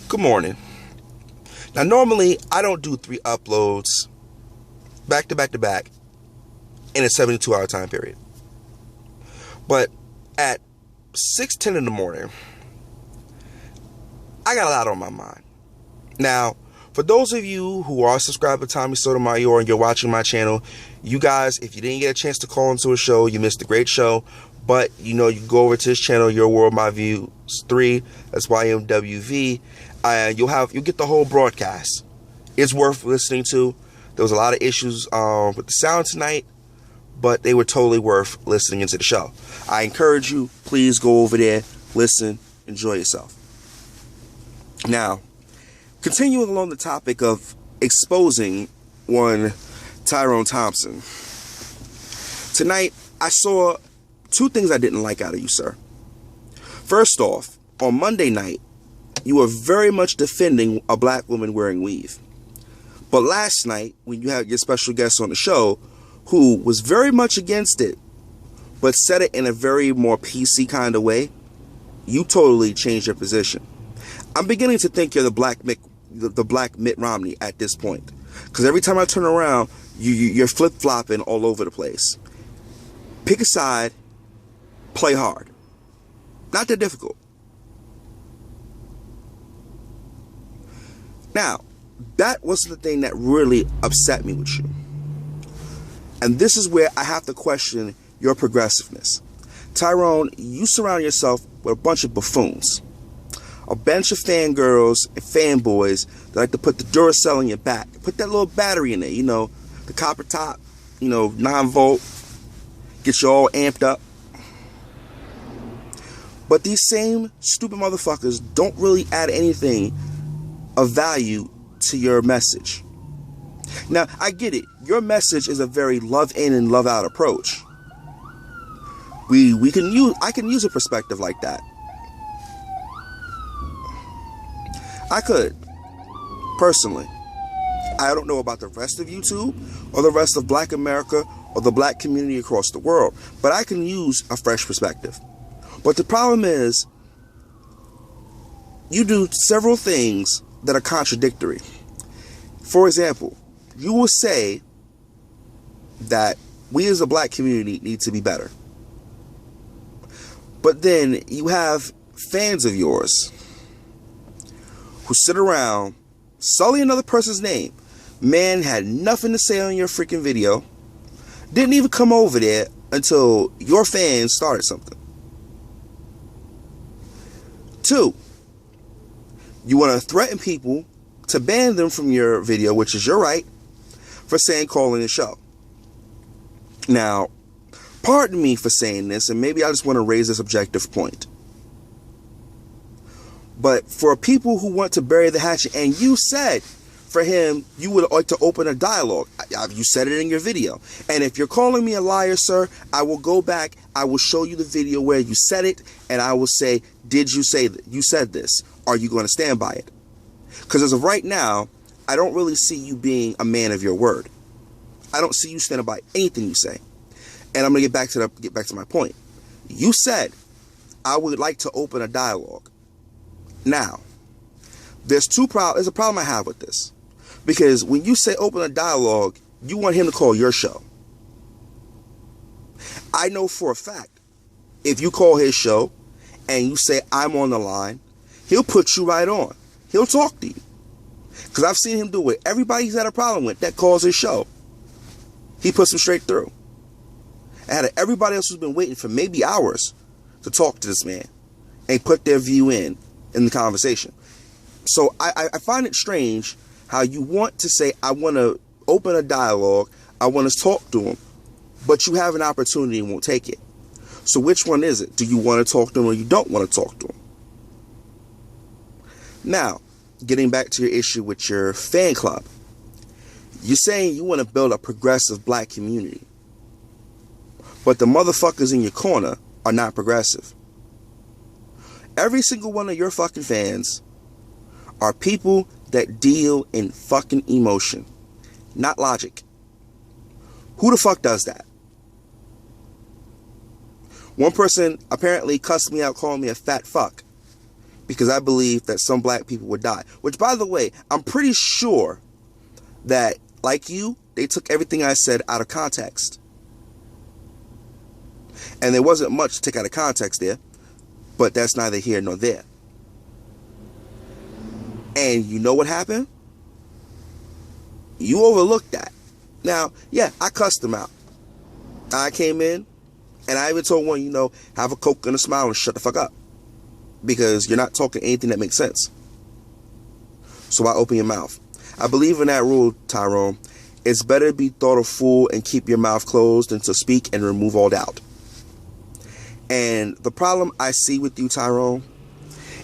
Good morning. Now, normally I don't do 3 uploads back to back to back in a 72-hour time period. But at 6:10 in the morning, I got a lot on my mind. Now, for those of you who are subscribed to Tommy Sotomayor and you're watching my channel, you guys, if you didn't get a chance to call into a show, you missed a great show. But, you can go over to his channel, Your World, My Views 3. That's YMWV. You'll get the whole broadcast. It's worth listening to. There was a lot of issues with the sound tonight, but they were totally worth listening into the show. I encourage you, please go over there, listen, enjoy yourself. Now, continuing along the topic of exposing one Tyrone Thompson. Tonight, I saw 2 things I didn't like out of you, sir. First off, on Monday night, you were very much defending a black woman wearing weave. But last night, when you had your special guest on the show, who was very much against it, but said it in a very more PC kind of way, you totally changed your position. I'm beginning to think you're the black Mitt Romney at this point. Because every time I turn around, you're flip-flopping all over the place. Pick a side, play hard. Not that difficult. Now, that was the thing that really upset me with you. And this is where I have to question your progressiveness. Tyrone, you surround yourself with a bunch of buffoons. A bunch of fangirls and fanboys that like to put the Duracell in your back. Put that little battery in there, the copper top, 9-volt. Get you all amped up. But these same stupid motherfuckers don't really add anything of value to your message. Now, I get it. Your message is a very love in and love out approach. I can use a perspective like that. I could, personally. I don't know about the rest of YouTube or the rest of Black America or the black community across the world, but I can use a fresh perspective. But the problem is, you do several things that are contradictory. For example, you will say that we as a black community need to be better. But then you have fans of yours who sit around, sully another person's name. Man had nothing to say on your freaking video. Didn't even come over there until your fans started something. 2, you want to threaten people to ban them from your video, which is your right, for saying calling the show. Now, pardon me for saying this, and maybe I just want to raise this objective point. But for people who want to bury the hatchet, and you said for him you would like to open a dialogue. You said it in your video. And if you're calling me a liar, sir, I will go back, I will show you the video where you said it, and I will say, did you say that? You said this. Are you going to stand by it? Because as of right now, I don't really see you being a man of your word. I don't see you standing by anything you say. And I'm going to get back to my point. You said, I would like to open a dialogue. Now, there's a problem I have with this. Because when you say open a dialogue, you want him to call your show. I know for a fact, if you call his show and you say, I'm on the line, he'll put you right on. He'll talk to you. Because I've seen him do it. Everybody he's had a problem with that calls his show, he puts them straight through. And everybody else who's been waiting for maybe hours to talk to this man and put their view in the conversation. So I find it strange how you want to say, I want to open a dialogue, I want to talk to him, but you have an opportunity and won't take it. So which one is it? Do you want to talk to him or you don't want to talk to him? Now, getting back to your issue with your fan club. You're saying you want to build a progressive black community, but the motherfuckers in your corner are not progressive. Every single one of your fucking fans are people that deal in fucking emotion, not logic. Who the fuck does that? One person apparently cussed me out, calling me a fat fuck. because I believe that some black people would die. Which, by the way, I'm pretty sure that, like you, they took everything I said out of context. And there wasn't much to take out of context there, but that's neither here nor there. And you know what happened? You overlooked that. Now, yeah, I cussed them out. I came in, and I even told one, have a Coke and a smile and shut the fuck up. Because you're not talking anything that makes sense. So why open your mouth? I believe in that rule, Tyrone. It's better to be thought a fool and keep your mouth closed than to speak and remove all doubt. And the problem I see with you, Tyrone,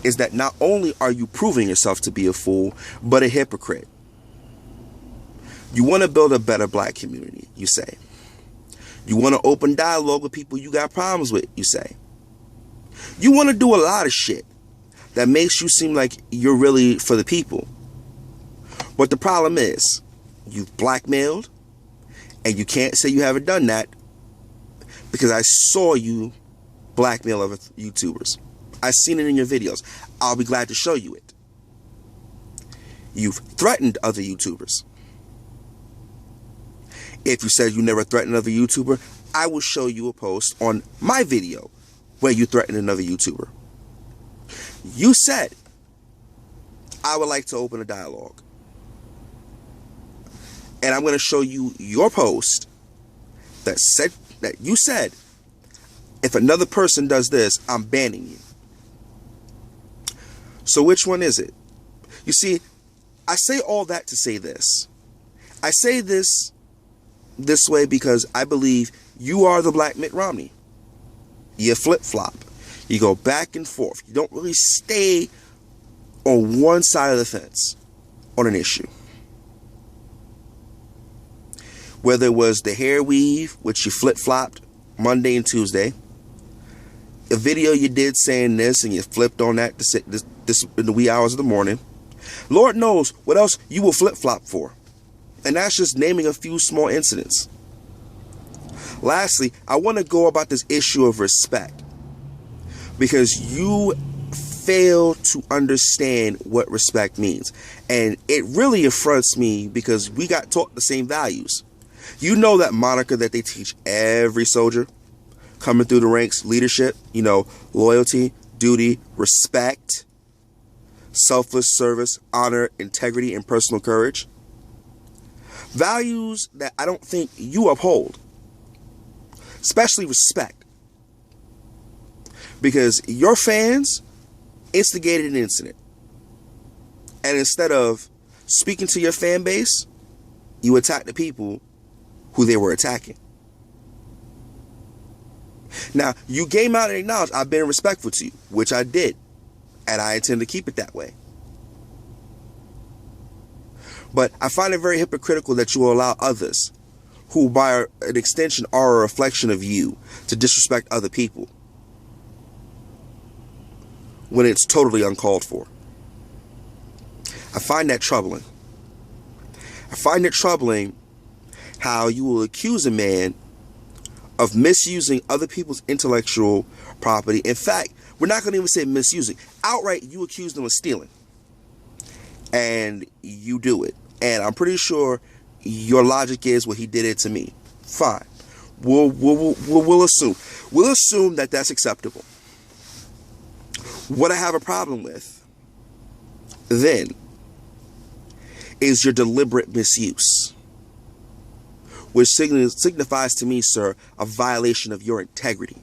is that not only are you proving yourself to be a fool, but a hypocrite. You want to build a better black community, you say. You want to open dialogue with people you got problems with, you say. You want to do a lot of shit that makes you seem like you're really for the people. But the problem is, you've blackmailed, and you can't say you haven't done that because I saw you blackmail other YouTubers. I've seen it in your videos. I'll be glad to show you it. You've threatened other YouTubers. If you said you never threatened another YouTuber, I will show you a post on my video where you threatened another YouTuber. You said, I would like to open a dialogue. And I'm going to show you your post that you said, if another person does this, I'm banning you. So which one is it? You see, I say all that to say this. I say this way because I believe you are the black Mitt Romney. You flip-flop. You go back and forth. You don't really stay on one side of the fence on an issue. Whether it was the hair weave, which you flip-flopped Monday and Tuesday, a video you did saying this and you flipped on that this in the wee hours of the morning, Lord knows what else you will flip-flop for. And that's just naming a few small incidents. Lastly, I want to go about this issue of respect, because you fail to understand what respect means. And it really affronts me because we got taught the same values. You know that moniker that they teach every soldier coming through the ranks: leadership, loyalty, duty, respect, selfless service, honor, integrity, and personal courage. Values that I don't think you uphold. Especially respect. Because your fans instigated an incident. And instead of speaking to your fan base, you attacked the people who they were attacking. Now, you came out and acknowledged I've been respectful to you, which I did. And I intend to keep it that way. But I find it very hypocritical that you will allow others, who by an extension are a reflection of you, to disrespect other people when it's totally uncalled for. I find that troubling. I find it troubling how you will accuse a man of misusing other people's intellectual property. In fact, we're not going to even say misusing. Outright, you accuse them of stealing. And you do it. And I'm pretty sure your logic is, well, he did it to me. Fine. We'll assume. We'll assume that that's acceptable. What I have a problem with, then, is your deliberate misuse, which signifies to me, sir, a violation of your integrity.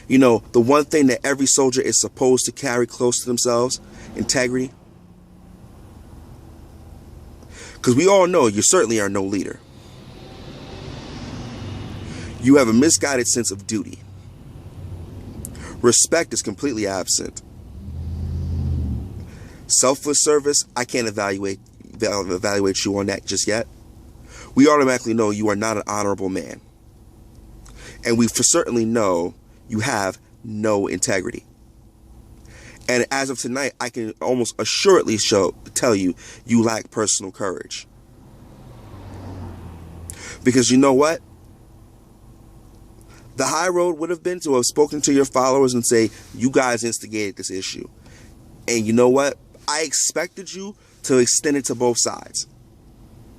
The one thing that every soldier is supposed to carry close to themselves: integrity. Because we all know you certainly are no leader. You have a misguided sense of duty. Respect is completely absent. Selfless service, I can't evaluate you on that just yet. We automatically know you are not an honorable man. And we for certainly know you have no integrity. And as of tonight, I can almost assuredly tell you lack personal courage. Because you know what? The high road would have been to have spoken to your followers and say, you guys instigated this issue. And you know what? I expected you to extend it to both sides.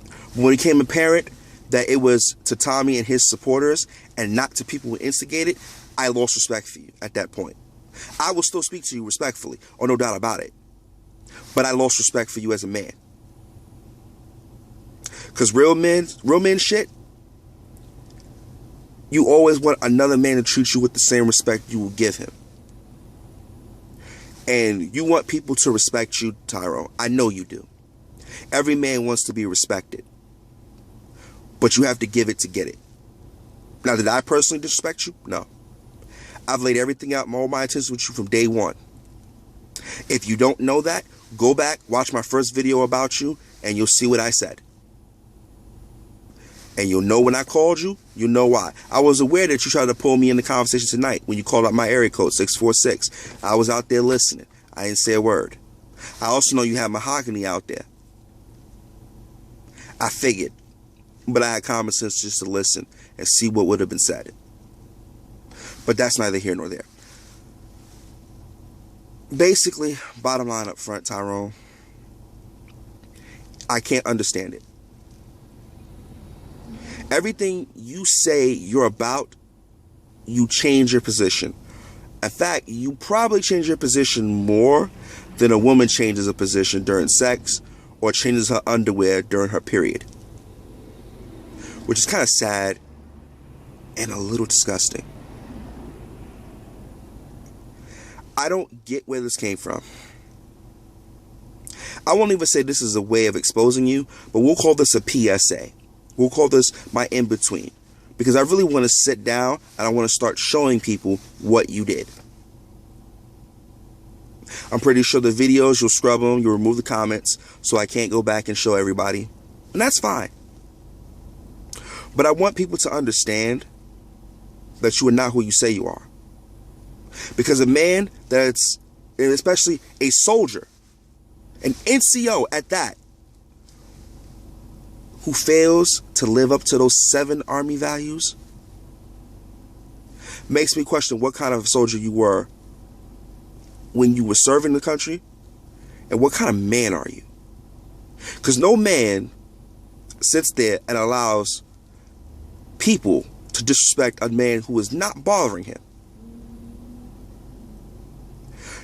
But when it became apparent that it was to Tommy and his supporters and not to people who instigated, I lost respect for you at that point. I will still speak to you respectfully, or no doubt about it. But I lost respect for you as a man. Because real men shit, you always want another man to treat you with the same respect you will give him. And you want people to respect you, Tyrone. I know you do. Every man wants to be respected. But you have to give it to get it. Now, did I personally disrespect you? No. I've laid everything out, all my intentions with you from day one. If you don't know that, go back, watch my first video about you, and you'll see what I said. And you'll know when I called you, you'll know why. I was aware that you tried to pull me in the conversation tonight when you called out my area code, 646. I was out there listening. I didn't say a word. I also know you have mahogany out there. I figured. But I had common sense just to listen and see what would have been said. But that's neither here nor there. Basically, bottom line up front, Tyrone, I can't understand it. Everything you say you're about, you change your position. In fact, you probably change your position more than a woman changes a position during sex or changes her underwear during her period. Which is kind of sad and a little disgusting. I don't get where this came from. I won't even say this is a way of exposing you, but we'll call this a PSA. We'll call this my in-between. Because I really want to sit down and I want to start showing people what you did. I'm pretty sure the videos, you'll scrub them, you'll remove the comments, so I can't go back and show everybody. And that's fine. But I want people to understand that you are not who you say you are. Because a man that's, and especially a soldier, an NCO at that, who fails to live up to those 7 Army values, makes me question what kind of soldier you were when you were serving the country, and what kind of man are you? Because no man sits there and allows people to disrespect a man who is not bothering him.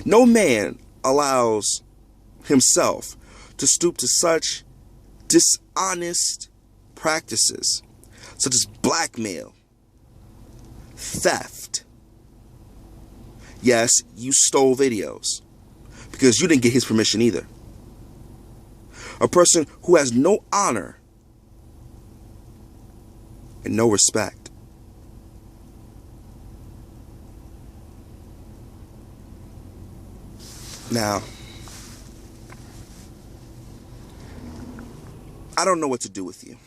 No man allows himself to stoop to such dishonest practices, such as blackmail, theft. Yes, you stole videos because you didn't get his permission either. A person who has no honor and no respect. Now, I don't know what to do with you,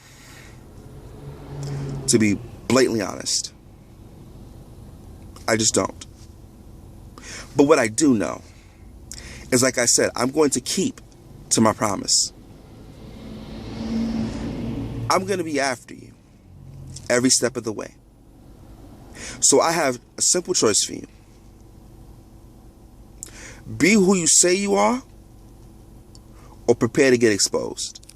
to be blatantly honest. I just don't. But what I do know is, like I said, I'm going to keep to my promise. I'm going to be after you every step of the way. So I have a simple choice for you. Be who you say you are, or prepare to get exposed.